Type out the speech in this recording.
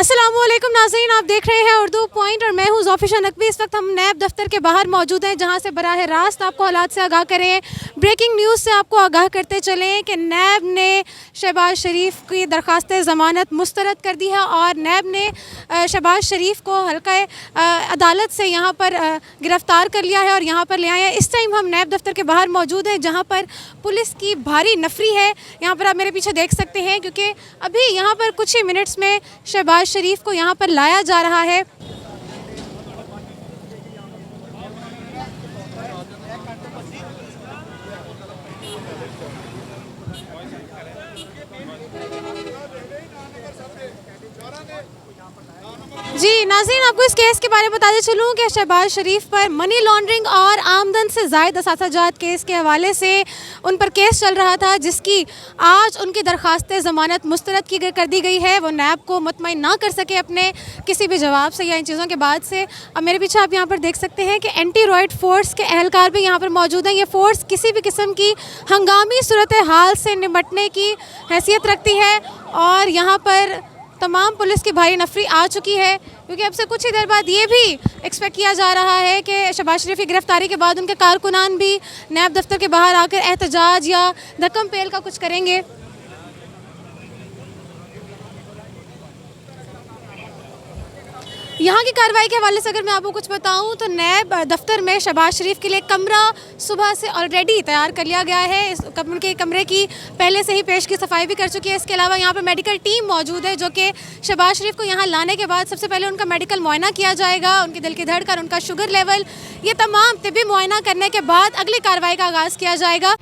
अस्सलामुअलैकुम नाज़रीन, आप देख रहे हैं उर्दू पॉइंट और मैं हूँ ज़ोफिशा नकवी। इस वक्त हम नैब दफ्तर के बाहर मौजूद हैं, जहाँ से बराह रास्त आपको हालात से आगाह करें, ब्रेकिंग न्यूज़ से आपको आगाह करते चलें कि नैब ने शहबाज शरीफ की दरख्वास्त ज़मानत मुस्तरद कर दी है और नैब ने शहबाज शरीफ को हल्का अदालत से यहाँ पर गिरफ़्तार कर लिया है और यहाँ पर ले आए हैं। इस टाइम हम नैब दफ्तर के बाहर मौजूद हैं, जहाँ पर पुलिस की भारी नफरी है। यहाँ पर आप मेरे पीछे देख सकते हैं, क्योंकि अभी यहाँ पर कुछ ही मिनट्स में शहबाज शरीफ को यहाँ पर लाया जा रहा है। जी नाज़रीन, आपको इस केस के बारे में बताते चलूँ कि शहबाज शरीफ पर मनी लॉन्ड्रिंग और आमदन से ज़ायद असासाजात केस के हवाले से उन पर केस चल रहा था, जिसकी आज उनकी दरख्वास्त ज़मानत मुस्तरद कर दी गई है। वो नैब को मुतमईन ना कर सके अपने किसी भी जवाब से या इन चीज़ों के बाद से। अब मेरे पीछे आप यहाँ पर देख सकते हैं कि एंटी रॉयड फोर्स के अहलकार भी यहाँ पर मौजूद हैं। ये फ़ोर्स किसी भी किस्म की हंगामी सूरत हाल से निपटने की हैसियत रखती है और यहाँ पर तमाम पुलिस की भारी नफरी आ चुकी है, क्योंकि अब से कुछ ही देर बाद ये भी एक्सपेक्ट किया जा रहा है कि शहबाज शरीफ की गिरफ्तारी के बाद उनके कारकुनान भी नैब दफ्तर के बाहर आकर एहतजाज या धक्कम पेल का कुछ करेंगे। यहाँ की कार्रवाई के हवाले से अगर मैं आपको कुछ बताऊँ तो नैब दफ्तर में शहबाज शरीफ के लिए कमरा सुबह से ऑलरेडी तैयार कर लिया गया है। इस उनके कमरे की पहले से ही पेश की सफाई भी कर चुकी है। इसके अलावा यहाँ पर मेडिकल टीम मौजूद है, जो कि शहबाज शरीफ को यहाँ लाने के बाद सबसे पहले उनका मेडिकल मुआयना किया जाएगा, उनकी दिल की धड़कन, उनका शुगर लेवल, ये तमाम तिब्बी मुआयना करने के बाद अगली कार्रवाई का आगाज़ किया जाएगा।